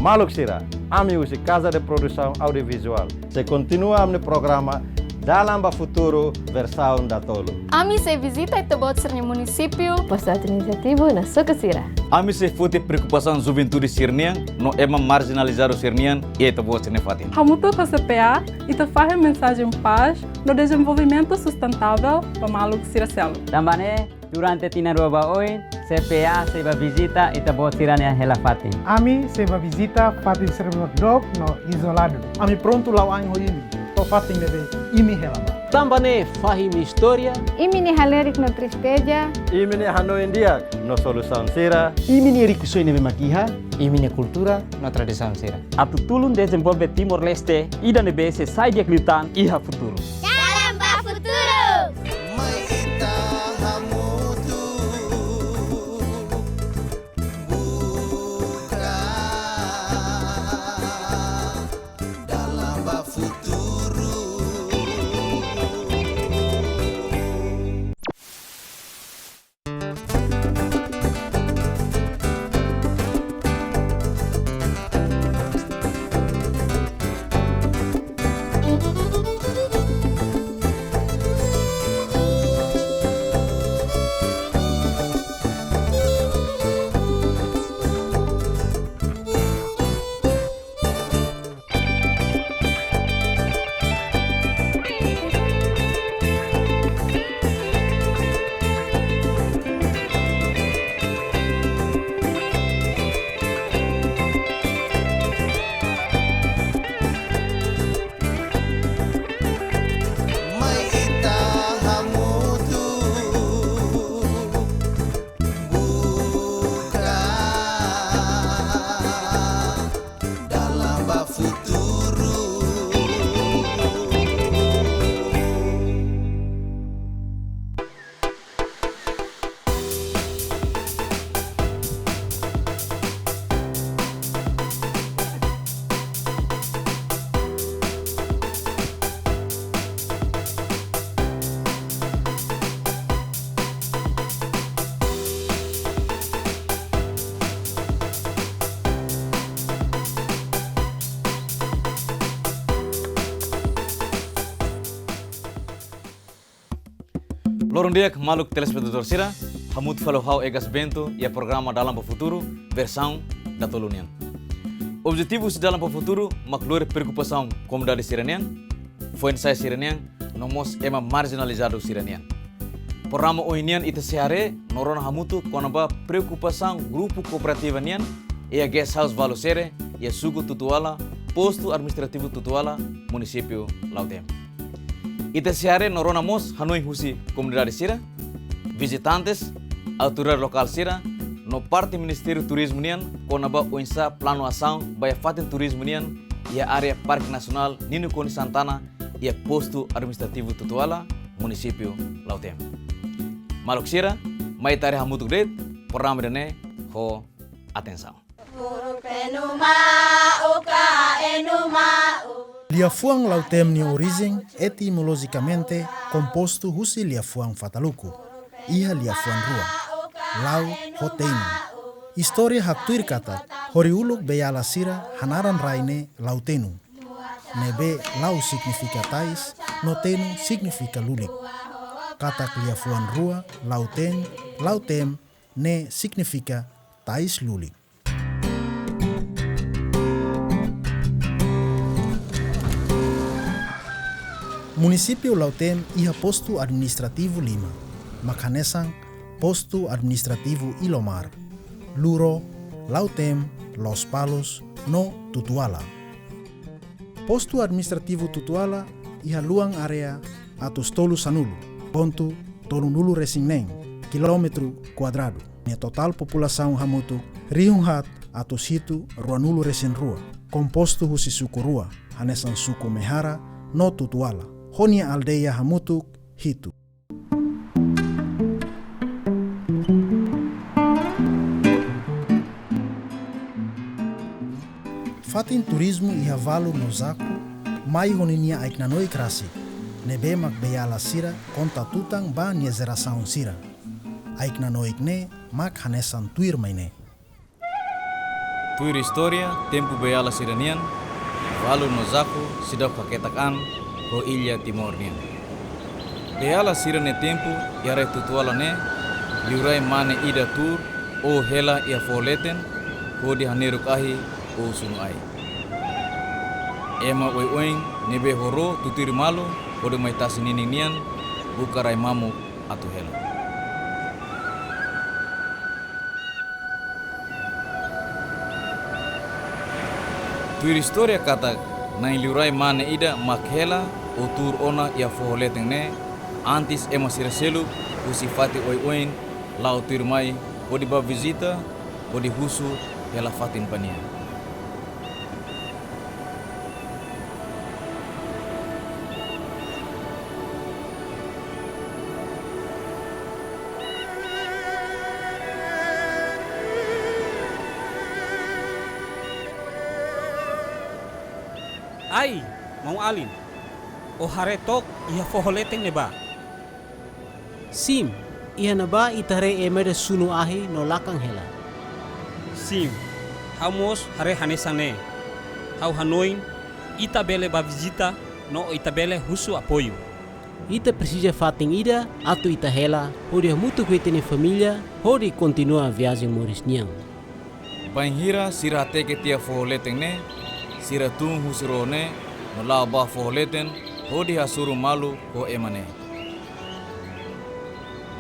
Maluk Sira, ami usi Casa de Produção Audiovisual. Se continua no programa Dalam Futuro versão da Tolo. Ami se visita e tebot sernya município. Posto administrativo na Socosira. Ami se fute preocupação juventude Sirnian, no ema marginalizado Sirnian e tebot sernya fatin. Hamutu com CPA e te faz mensagem paz no desenvolvimento sustentável para Maluk Sira Selo. Também durante tinarua baoi, CPA se va visita e tebot sirania hela fatin. Ami se va visita fatin sermos dog no isolado. Ami pronto lau ang hoini. To fatin deve imi helaba. Também fahim história. Imi ni halerik no tristeja. Imi ni Hanoi India, no solução Sira. Imi ni rikusoi neve makiha. Imi ni cultura no tradição Sira. Atu tulun desenvolve Timor-Leste e da nebese sai de aclitan iha futuro. Dalam Futuro. Lorong dia Maluk telespectador Sira, hamut falau hau egas bento e programa Dalam Futuro versão da Tolunian. Objetivos Dalam Futuro maklure preocupação comunidade Siranian, foi ensaio Siranian, nomos ema marginalizado Siranian. Programa oinian ita sehare norona hamutu konaba preocupação grupo cooperativa nian e a guest house Valosere e a suku tutuala posto administrativo tutuala município Lautem. Ita sehari norona mos Hanoi husi comunidade Sira, visitantes, autoridade local Sira, no parte Ministério Turismo nian, konaba oinsa plano ação baya fatin turismo nian, e a área Parque Nacional Nino Koni Santana e a posto administrativo Tutuala, município Lautem. Maluk Sira, mai tare hamutu gret, programa dene ho atenção. Liafuang Lautem ni origem etimologicamente composto husi liafuang fataluku, iha liafuang rua, lau hoteinu. Historia haktuir kata, horiuluk beyala Sira hanaran raine lautenu. Nebe lau significa tais, notenu significa lulik. Kata liafuang rua, lautem, ne significa tais lulik. Município Lautem iha posto administrativo Lima, Makanesang posto administrativo Ilomar, Luro, Lautem, Los Palos, no Tutuala. Posto administrativo Tutuala iha luang area atus tolu sanulu, pontu tolunulu resineng, kilometro kuadrado. Ne total população hamutu riunhat atus hitu ruanulu resin rua, composto husi suku rua, hanesan suku Mehara, no Tutuala. Honia aldeia hamutuk hitu. Fatin turismo iha valu no zaku, mai honinia aiknanoi krasi, nebe mak beyala Sira konta tutang ba nia zerasaun Sira. Aiknanoik ne mak hanesan tuir maine. Tuir historia tempo beala siranian, valu no zaku sidau kaketakan ho ilha timornian. Beala sirane tempo yare tutuala ne, liurai mane ida tur o hela ia foleten ho di haneru kahi o sunu ai. Ema oing nebe horo tutir malu ho de maitasi nininian bukarai mamu atu hela. Tuir historia kata nai liurai mane ida makhela o tur ona ia foholeteng ne antis ema siraselu usifati oin lau tuir mai o di ba visita o di husu hela fatin pania. Ai, mau alin. O haretok ia foholeteng neba. Sim, ia naba itare emere sunu ahi no lakang hela. Sim, hamos hare hanesane. Hau hanoin, ita bele ba visita no ita bele husu apoio. Ita precisa fating ida atu ita hela, hodi mutu kuitene família, hodi continua a viagem morisniang. Banhira sira teke tia foholeteng ne, sira tung husirone no lao ba foholeten hodi hasuru malu ho emane.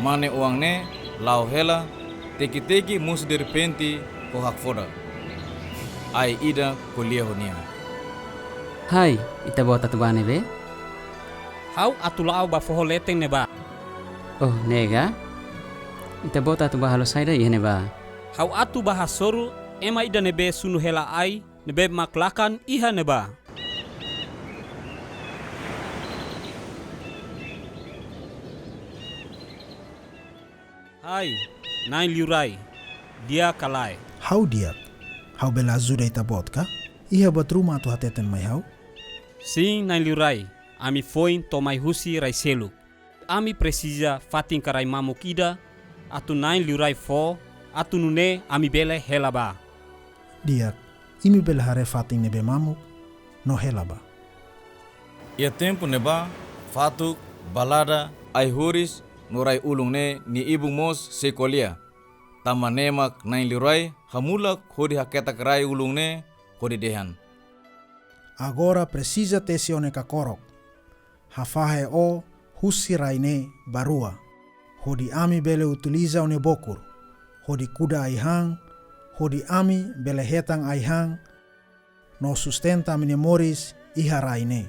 Mane uang ne lao hela teki musu de repente ho hak foda. Ai ida kuliah honia. Hai, ita bawa tatu bane be? Hau atulao ba foholeteng neba. Oh, nega? Ita bawa tatu ba halo saida iya neba. Hau atu bahasoru ema ida nebe sunu hela ai nebe maklakan iha neba. Hai, nai liurai, dia kalai. Hau dia? Hau bela azuda ita botka? Iha buat rumah tu hateten mai hau? Sim, nai liurai, ami foin tomai husi raiselu. Ami precisa fatin karai mamuk ida, atu nai liurai fo, atu nune ami bele helaba. Dia, imi bela hare fatin nebe mamuk, no helaba. Ia tempo neba, fatuk, balada, ai huris, nurai ulung ne ni ibu mos sekolia. Tama nemak nain liurai, hamulak hodi haketak rai ulung ne, hodi dehan. Agora precisa tesione kakorok. Hafahe o husi raine barua. Hodi ami bele utiliza one bokur. Hodi kuda aihang, hodi ami bele hetang aihang, no sustenta mine moris iha raine.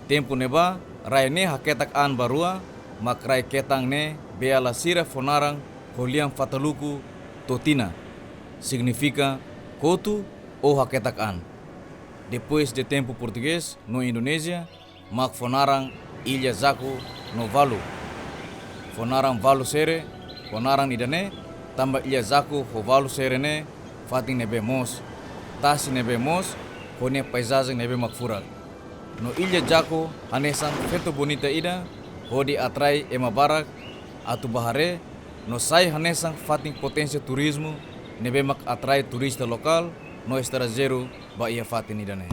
Tempo neba, rai ne haketak an barua, mak rai ketang ne beala sira fonarang holiang fataluku totina. Significa kotu o haketak an. Depois de tempo português no Indonésia, mak fonarang ilha zaku no valu. Fonarang valu sere, fonarang idane, tamba ilha zaku ho valu sere ne, fating nebe mos. Tasi nebe mos, hone paisagem nebe mak furak. No ilha Jaco, hanesan feto bonita ida, hodi atrai ema barak, atu bahare, no sai hanesan fating potensi turismo, nebe mak atrai turista lokal, no estrangeiro ba ia fatin idane.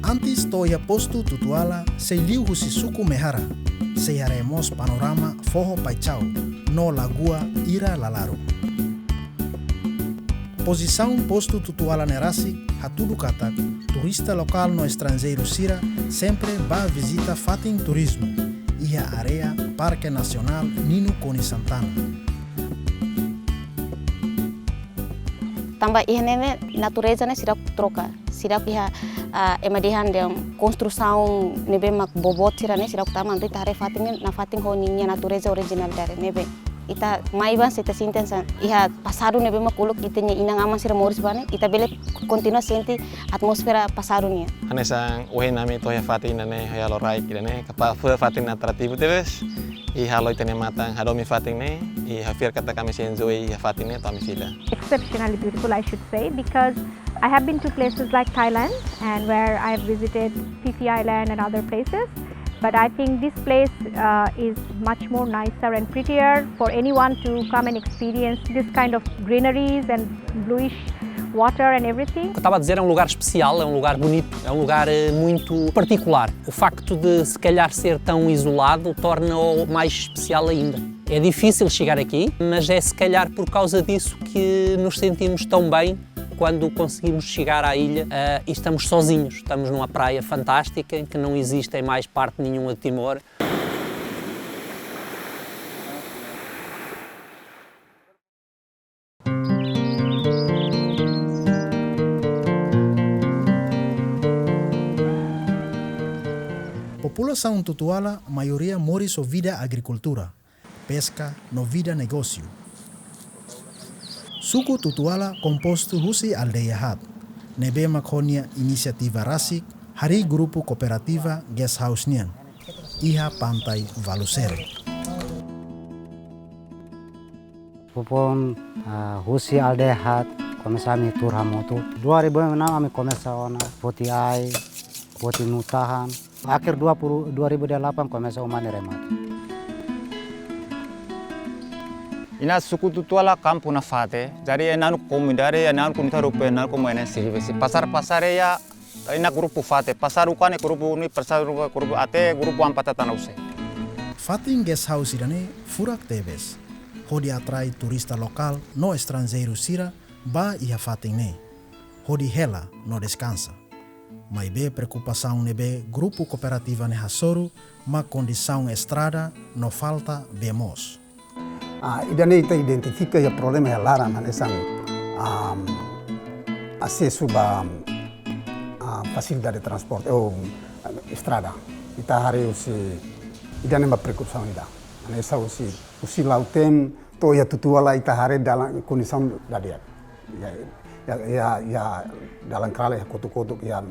Antes toia postu tutuala sei liu husi suku mehara, sei haremos panorama foho paichau, no lagua ira lalaru. Posição postu tutuala nerasi hatudu katak, turista lokal no estrangeiro sira sempre ba visita fatin turismo, iha area Parque Nacional Nino Coni Santana. Tambah iha nene natureza ne sidak troca, sidak iha emadihan dem construção nebe mak bobot sira ne sidak taman rita hare fatin na fatin ho ninya natureza original dari nebe. ita maiban se te sinten san iha pasaru ne bema kuluk itenya inang aman sira moris bane ita bele continua senti atmosfera pasaru nia. Anesang uhe nami to ya fatin ne ya lorai kidane kapa fatin atrativo teves I halo itene matang hadomi fatin ne I hafir kata kami senzoi ya fatin ne tami sila. Exceptionally beautiful, I should say, because I have been to places like Thailand and where I have visited Phi Phi Island and other places. But I think this place is much more nicer and prettier for anyone to come and experience this kind of greeneries and bluish water and everything. O que eu estava a dizer é um lugar especial, é um lugar bonito, é um lugar muito particular. O facto de se calhar ser tão isolado torna-o mais especial ainda. É difícil chegar aqui, mas é se calhar por causa disso que nos sentimos tão bem quando conseguimos chegar à ilha e estamos sozinhos. Estamos numa praia fantástica em que não existe mais parte nenhuma de Timor. População Tutuala, a maioria mori sua vida agricultura, pesca, no vida negócio. Suku Tutuala composto husi aldeia hat, nebe makonia inisiativa rasik, hari grupo kooperativa guest house nian, iha pantai Valusere. Pupon husi aldeia hat, começamos a turha moto. 2006 kami começamos poti ai, poti nutahan. Akhir 2008 começamos a remata. Ina suku Tutuala kampu na fate, jadi enanu komidare enanu kunta rupe enanu komene sirivesi. Pasar ya ina grupo fate, pasar ukane grupo ni pasar grupo ate grupo ampata tanause. Fatin guest house irane furak teves. Hodi atrai turista lokal no estrangeiro sira ba ia fatin ne. Hodi hela no descansa. Mai be preocupação nebe grupo cooperativa ne hasoru ma condição estrada no falta bemos. Idane ita identifica o problema é lara manesan acesso a facilidade de transporte ou estrada. Ita hari usi idane ma preocupação ida. Manesa usi lautem to ya Tutuala ita hari dalam condição dadia. Ya dalam kala ya kotuk-kotuk ya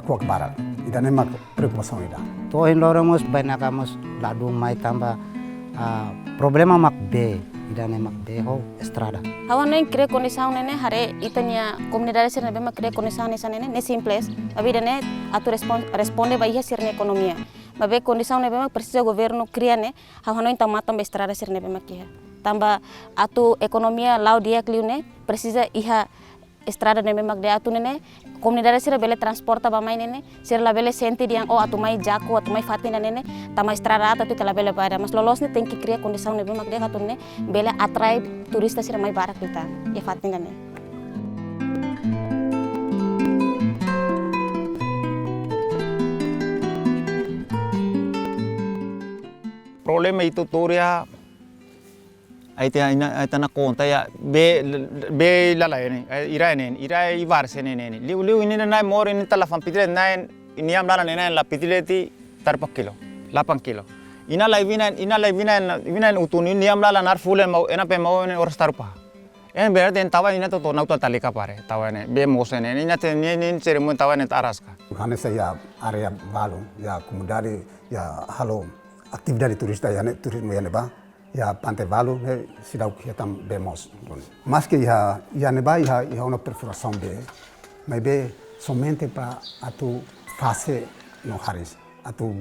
kuak barat. Idane ma preocupação ida. To in loremos banakamos ladung mai tambah problema makbe idane makbe ho estrada. Hawan neng kre condição nene hare itania comunidade ser nebe ma kre condição nessa nene ne simples. Abi dane atu responde bahia ser ne economia. Mabe condição nebe ma precisa governo cria ne hawan neng tamatam be estrada ser nebe ma kia. Tamba atu economia lau dia kliune precisa iha estrada nebe mak dia atu nene comunidade ser bele transporta ba mai nene ser la bele senti diang atu mai jaco atu mai fatina nene tama estrada atu te la bele para mas lolos ne tem que criar condição nebe mak dia atu ne bele atrai turista ser mai barak kita ya fatina ne. Problema itu toria aita na conta ya be lala ne ira ivarse ne liu ini na mor ini telefon pitile na ini am lala ne la pitile ti 8 kilo 8 kilo ina vina utuni ni am lala nar full mau ena pe mau ne or starupa en berarti en tawa ina to nauta talika pare tawa ne be mose ne ina te ni ceremony tawa ne araska hane saya area balu ya comunidade ya halo atividade turista ya ne turismo ya ne ba ya Pantai Valu ne sidau hitam bemos. Mas que ya ne ba ya una perfuração be, mas be somente para atu fase no haris, atu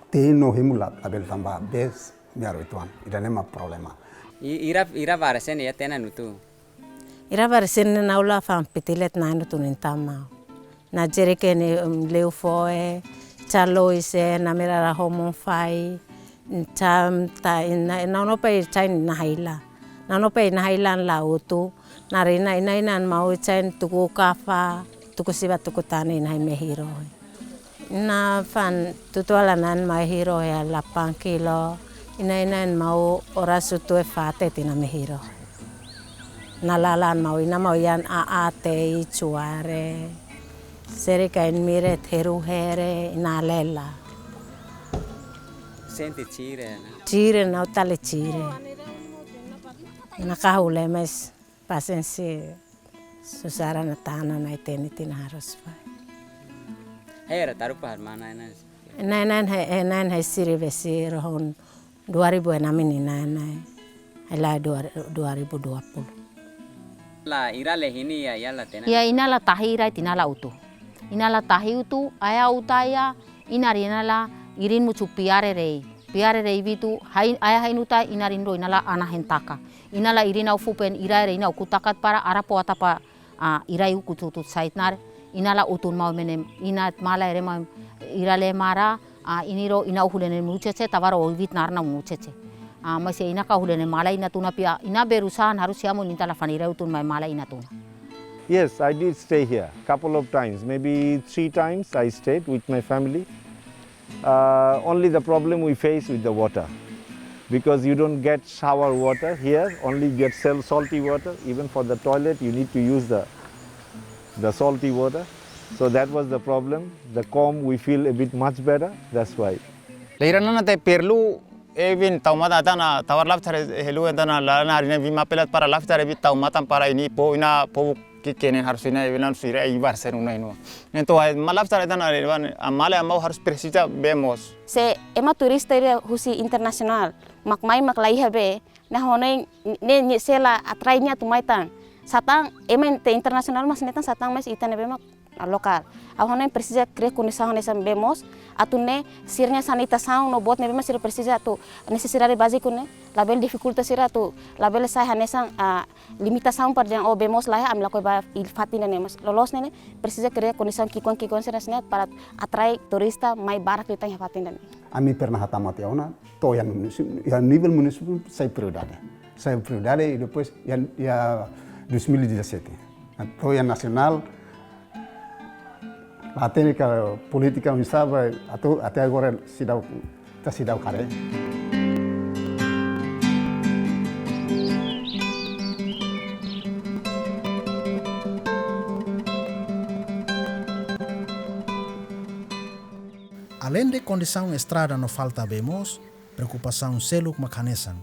te no himula abel tamba bes miaro ituan. Ida nema problema. Ira varesen ya tena nutu. Ira varesen na ula fam pitilet na nutu nintama. Na jereke ne leu foe, chaloise na mera homon fai. Na pe chain na haila la utu na rina ina mau chain tuku kafa tuku siba tuku tani na mehiro na fan Tutuala nan mahiro ya 8 kilo ina mau ora sutu fate tina mehiro na lalan mau ina mau yan aate chuare serika in mire teru here na lela Senti cire na utale cire Nakahule mas pasensi susara na tanah na itenitin harus pak. Hera taruh pahar mana ini? Nan hai siri besi rohon 2006 ini nan hai 2020. La irale hini ya la tena. Ya inala tahi ira tinala utu. Inala tahi utu aya utaya inari inala irin mucu piare rei. Piare rei vitu aya hainuta inarin ro inala ana hentaka. Inala irina ufupen ira rei na ukutakat para arapo atapa irai ukutut saitnar inala utun mau menem inat mala ere mau irale mara iniro ina uhulene mucece tawaro vit narna mucece. Masih ina ka hulene mala ina tuna pia ina berusaha harus siamu ninta la fanira utun mai mala ina tuna. Yes, I did stay here couple of times, maybe 3 times I stayed with my family. Only the problem we face with the water, because you don't get shower water here, only get salty water. Even for the toilet you need to use the salty water. So that was the problem. The comb we feel a bit much better, that's why. Lahiran na te perlu even taumata na tawar laftare helu na la rina vima pelat para laftare bit taumatan para ini po ina po kikenen harus ina evenan sira ibar ser una ino. Ento malaftare na amale amau harus precisa vemos. Se ema turista ira husi internasional makmai maklai habe na honeng ne sela atrainya tumaitan. Satang ema te internasional mas netan satang mas itane bemak lokal. Ahona precisa criar condição nessa bemos, atune sirnya sanitação no bot nebe mas sir precisa tu necessidade básico né, label dificuldade sira tu label sai hanesa limitação para yang o bemos lah am lakoi ba il fatina ne mas lolos ne precisa criar condição kikon sira sina para atrai turista mai barak kita yang fatina ne. Ami pernah hatamat ya ona to yang nível municipal sai prioridade e depois ya 2017. To yang nasional a técnica política usava até agora está se dá o cara. Além de condição estrada no falta bemos, preocupação seluk makanesan,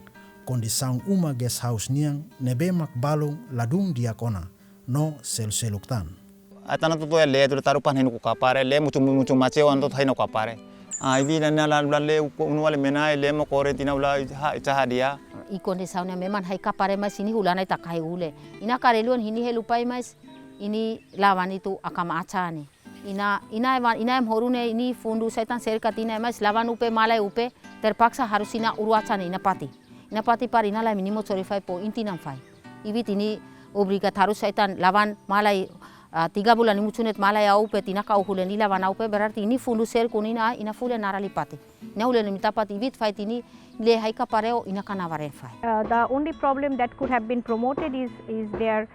condição uma guest house niang nebe makbalong ladung diakona no seluk tan. Atana tu le tu taruh pan hinu kapare le mucu maceo ando hinu kapare. Ivi na le unwale menai le mo korentina ula cahadia. I condição ne memang hai kapare mas ini hulana ita kai ule. Ina kareluan hini helupai mas ini lawan itu akama acane. Ina em horune ini fundu saitan serkatina mas lawan upe malai upe terpaksa harus ina uruacane ina pati par ina la minimo corifai po intinam fai. Ivi ini obrigat harus saitan lawan malai 3 bulan ini mucunet malaya upe tina kau hulen ila wana upe berarti ini fundu ser kunina ina fulen naralipati. Ina hulen mitapati vit fight ini le hai kapareo ina kana waren fai. The only problem that could have been promoted is their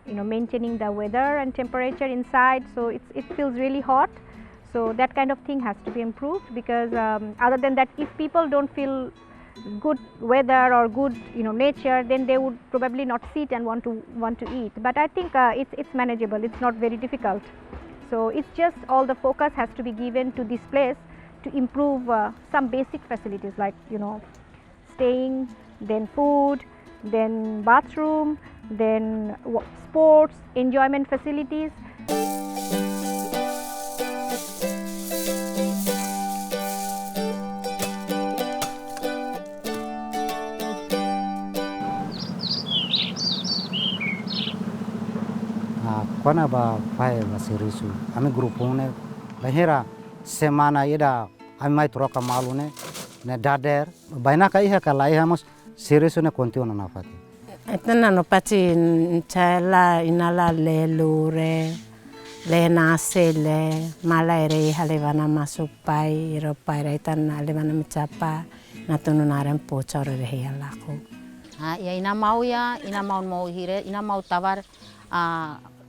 maintaining the weather and temperature inside, so it feels really hot, so that kind of thing has to be improved, because other than that, if people don't feel good weather or good nature, then they would probably not sit and want to eat. But I think it's manageable, it's not very difficult. So it's just all the focus has to be given to this place to improve some basic facilities like staying, then food, then bathroom, then sports, enjoyment facilities. Kona ba pai ba serisu ami grupo ne bahera semana ida ami mai troca malu ne dader baina kai ha kalai hamos serisu ne kontiona na fati etna no pati chala inala le lure le nasele malaire halevana masupai ropai raitan halevana micapa natununaren pochore rehialako ya ina mau hire ina mau tawar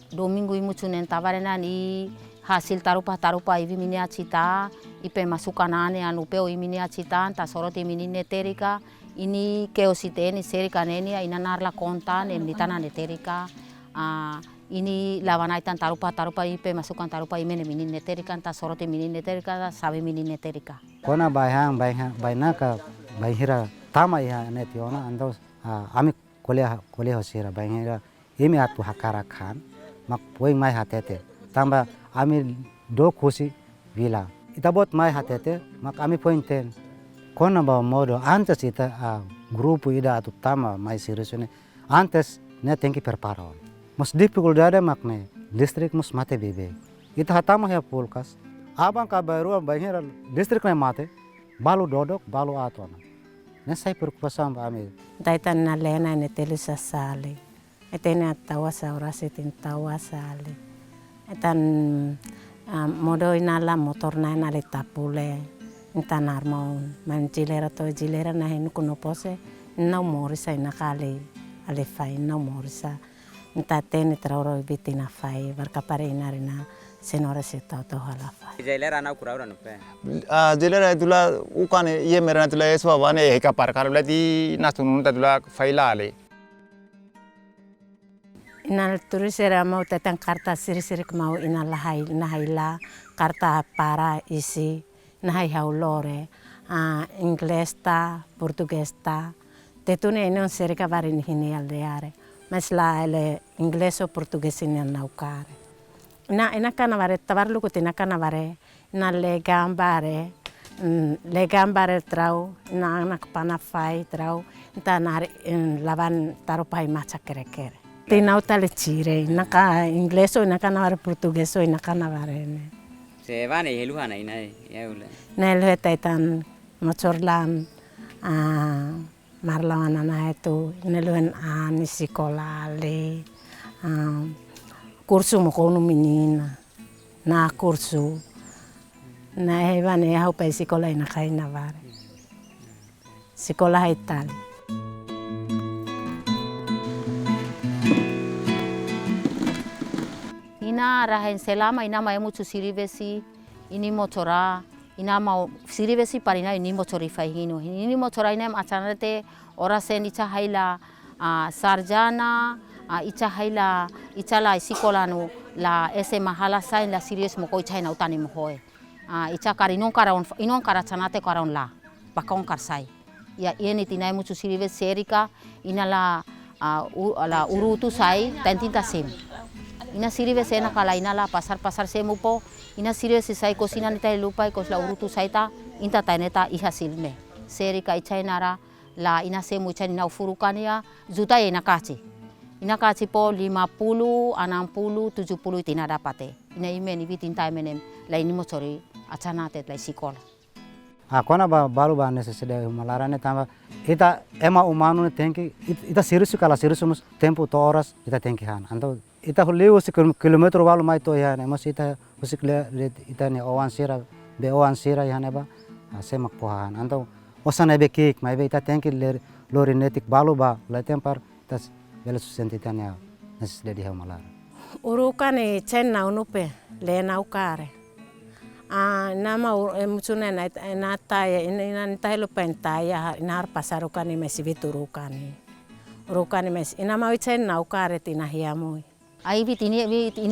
domingo imucunen tavarena ni hasil tarupa ivi minia cita ipe masukanane anupeo iminia cita ta soroti minine terika ini keositeni serika neni ina narla kontan en litana neterika ini lawanaitan tarupa ipe masukan tarupa imene minine terika ta soroti minine terika sabe minine terika kona baina ka bahira tama ya netiona ami kuliah sira bangira imi atu hakarakan mak poing mai hatete tamba ami do kusi vila ita bot mai hatete mak ami poing ten kona ba modo antes ita grupo ida atu tama mai sirusune antes ne tenki perparon mas dificuldade makne listrik mus mate bebe ita hatama ya pulkas abang kabaru bangira listrik ne mate balu dodok balu atona ne sai preocupação ba ami Taitan na lena ne telu sasali etene tawa saurasi tin tawa sali etan modo inala motor na le tapule intan armon man jilera to jilera na hinu kuno pose na morisa ina kali ale fai na morisa inta tene trauro bitina fai barka pare inarina senora seta to hala fai jilera na kuraura no pe jilera tula ukane ye mera tula eswa wane heka parkar blati nasunun tula faila ale inal turisera mau tatan karta siri-siri mau inal haila karta para isi nahai haulore inglés ta portugués ta tetune non serika barin hini aldeare mas la ele inglés o portugués in naukare ina kana bare tabarlu ko tina kana bare na le gambare trau na anak pana fai trau ta na lavan taropai macha kere tina utale chire naka inglés o naka na bare portugués o naka na bare se vane heluhana ina yaula nel hetaitan mochorlan marlawana na itu neluen ni sekolah le kursu mo kono menina na kursu na hevane hau pa sekolah ina kaina vare sekolah ital ina rahen selama ina mai mutu sirivesi ini motora ina mau sirivesi parina ini motori fahino ini motora ina acanate ora sen icha haila sarjana icha haila icha la sikolanu la ese mahala sain la serious mo ko icha na utani mo hoe icha karinon karaon inon karacanate karaon la pakon karsai ya ini tinai mutu sirivesi serika ina la urutu sai tentinta sim ina sirve sena kala ina la pasar semupo ina sirve sai cocina nita lupa kos la urutu saita inta taineta iha silme serika ichainara la ina semu ichaina ufurukania juta ina kaci po 50 60 70 tina dapate ina imeni bitinta menem la ini mochori acanate la sikola kona balu ba necessidade malarane tamba ita ema umanu tenki ita serius kala serius mus tempo to horas ita tenki han anto ita leu se kilometro balu mai to ya mas ita usik le ita ne owan sira ya ne ba semak pohan anto osana be kik mai be ita tenki lorinetik balu ba la tempar tas bela susentitania necessidade ha malar urukane chenna unupe le na ukare nama mucuna na taya ina tailo pentaya ina pasarukani mesi viturukani urukani mes ina mau chenna ukare tina hiamui ai vitini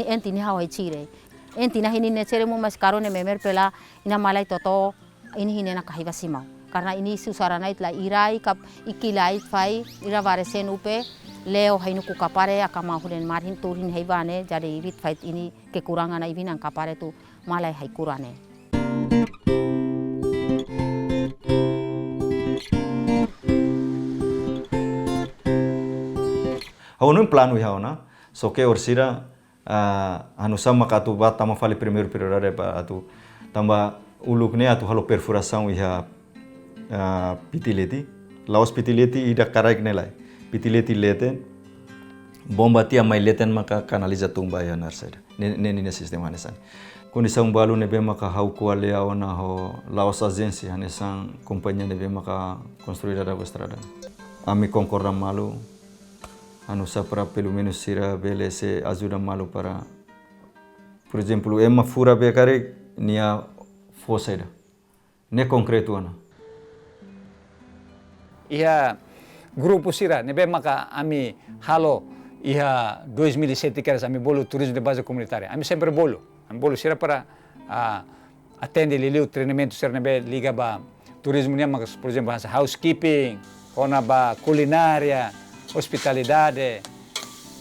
entini hawai chire entina hini ne chere mu mas karone memer pela ina malai toto ini hine na kahiba simau karena ini susarana itla irai kap ikilai fai ira varesen upe leo hainu ku kapare akama hulen marhin turin heibane jadi ibit fight ini kekurangan ibin ang kapare tu malai hai kurane Haunun plano hauna soke orsira anu sama katu bat tama fali primeiro prioridade pa atu tamba ulukne atu halo perfuração iha pitileti laos pitileti ida karaik nelai pitileti leten bomba tia mai leten maka kanaliza tumba ya narsada ne sistema nesan condição balu nebe maka hau kuale ona ho laos agência hanesan companhia nebe maka construir da estrada ami concorda malu anu sapra pelo menos sira bele se ajuda malu para por exemplo ema fura bekare nia fosaida ne concreto ana ia grupo sira nebe maka ami halo ia 2007 keras ami bolo turismo de base comunitária ami sempre bolo sira para atende liliu treinamento sira nebe liga ba turismo nia maka por exemplo housekeeping conaba culinária, hospitalidade,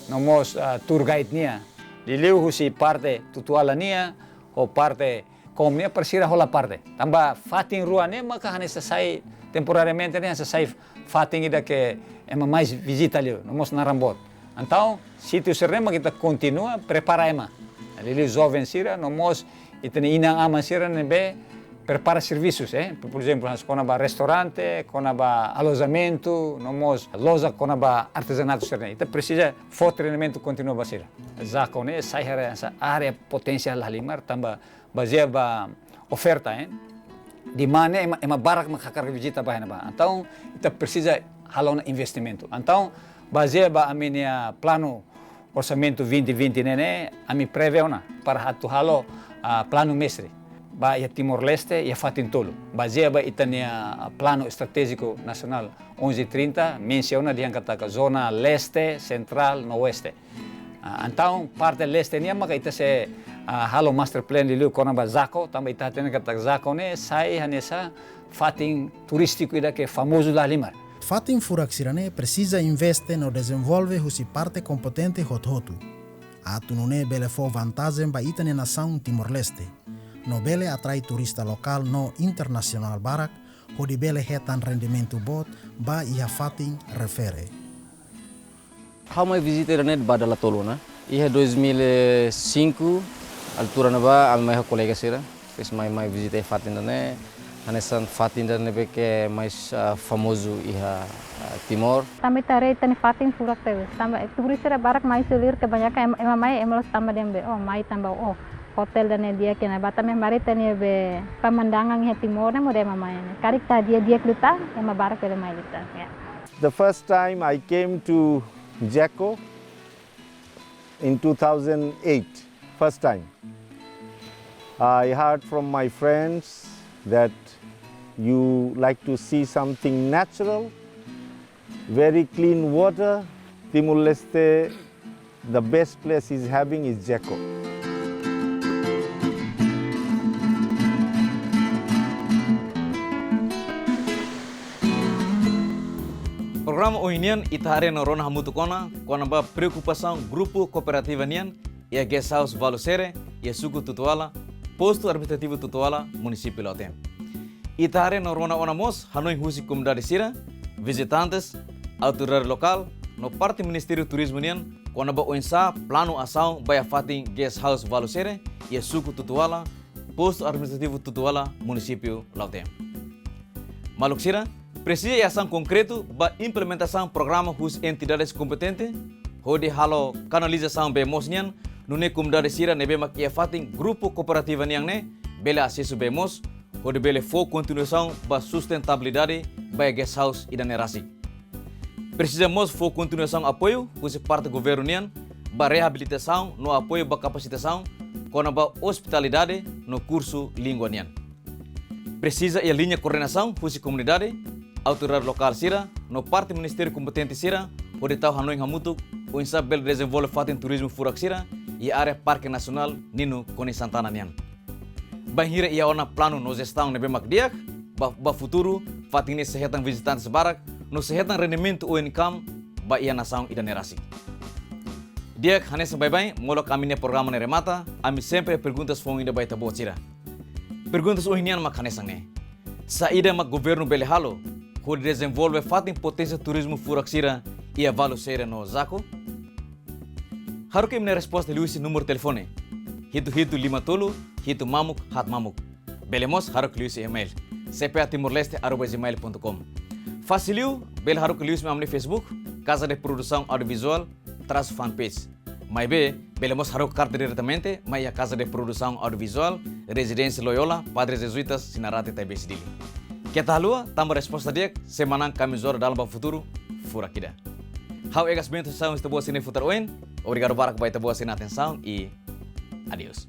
nomos tour guide nia. Liliu husi parte tutuala nia, o parte komnia persira hola parte. Tamba fating rua nia maka hane sasai temporariamente nia sasai fating ida que ema mais visita liu, nomos narambot. Então, sítio serema kita continua prepara ema. Liliu jovem sira, nomos itani inang ama sira nebe prepara serviços, por exemplo, nós conaba restaurante, conaba alojamento, nomos loja conaba artesanato sira. Ita precisa forte treinamento continua basira. Já com sai essa área potencial halimar tamba baseia ba oferta, di mana ema barak makakarga visita bahana ba. Então, ita precisa halona investimento. Então, baseia ba a minha plano orçamento 2020 nene, a mi preveu para hatu halo plano mestre. Ba ia Timor-Leste ia fatin tolo. Baseia ba itania plano estratégico nacional 1130 menciona diang kata zona leste, central, no-oeste. Então, parte leste nia maka ita se halo master plan liu kona ba Zaco, tamba ita tena kata Zaco ne sai hanesa fatin turístico ida que famoso da limar. Fatin Furaxirane precisa investe no desenvolve husi parte competente hot-hotu. Atu nune bele fo vantagem ba itane nação Timor-Leste. No bele atrai turista lokal no internacional barak, hodi bele hetan rendimento bot ba ia fatin refere. How my visitor net badala tolona. Ia 2005 altura na ba ami mai colega sira. Fez mai visita fatin ne. Anesan fatin dan nebe que mais famoso ia Timor. Também tarei tani fatin furak teus. Também turisira barak mais selir kebanyakan emamai emelos tambah dembe. Oh mai tambah oh hotel dan dia kena batam mari tani be pemandangan ia Timor na mode emamai. Karik ta dia kluta ema barak pele mai lita. The first time I came to Jacko in 2008, first time. I heard from my friends that you like to see something natural, very clean water. Timor-Leste, the best place is having is Jacko. Programa Ohinian itahare na rona hamutu kona ba preocupação grupo cooperativa nian e a guest house Valosere e a suku tutuala posto administrativo tutuala município Lautem. Itahare na rona onamos hanoi husi comunidade sira visitantes autoridade local no parte Ministério Turismo nian ba oinsa plano ação by a fatin guest house Valosere e a suku tutuala posto administrativo tutuala município Lautem. Maluk sira precisa de ação concreto para implementação programa hus entidades competentes, onde halo canalização bemos nian, nune comunidade sira nebe mak ia fatin grupo cooperativa niang ne, bele acesso bemos, onde bele fo continuação para sustentabilidade para guest house e danerasi. Precisamos fo continuação apoio hus parte governo nian, para reabilitação no apoio para capacitação, com a hospitalidade no curso língua nian. Precisa a linha coordenação hus comunidade, autoridade local sira, no parte ministério competente sira, onde tau hanoi hamutu, o insabel desenvolve fatin turismo furak sira e área parque nacional nino Coni Santana nian. Bahira ia ona plano no gestão nebe makdiak, ba futuro fatin ne sehetan visitantes barak, no sehetan rendimento o income ba ia nação e danerasi. Diak hanes bye molok kami ne programa ne remata, ami sempre perguntas fong ida baita bo sira. Perguntas ohinian mak hanesang ne. Saída mak governo bele halo, onde desenvolve fatin potência turismo furaxira e a Valosere no Zaco? Haru que minha resposta Luís número telefone. Hitu limatolo, hitu mamuk, hat mamuk. Belemos haru que Luís email. cpatimorleste@gmail.com. Faciliu, bel haru que Luís me amne Facebook, Casa de Produção Audiovisual, traço fanpage. Mas belemos haru carta diretamente, mas a Casa de Produção Audiovisual, Residência Loyola, Padres Jesuítas, Sinarate Taibesidili. Kita lua, tambah resposta dia, semanang kami zora dalam futuro, furakida. How egas bento são esta boa sine futar oen, obrigado barak baita boa sine atenção e adiós.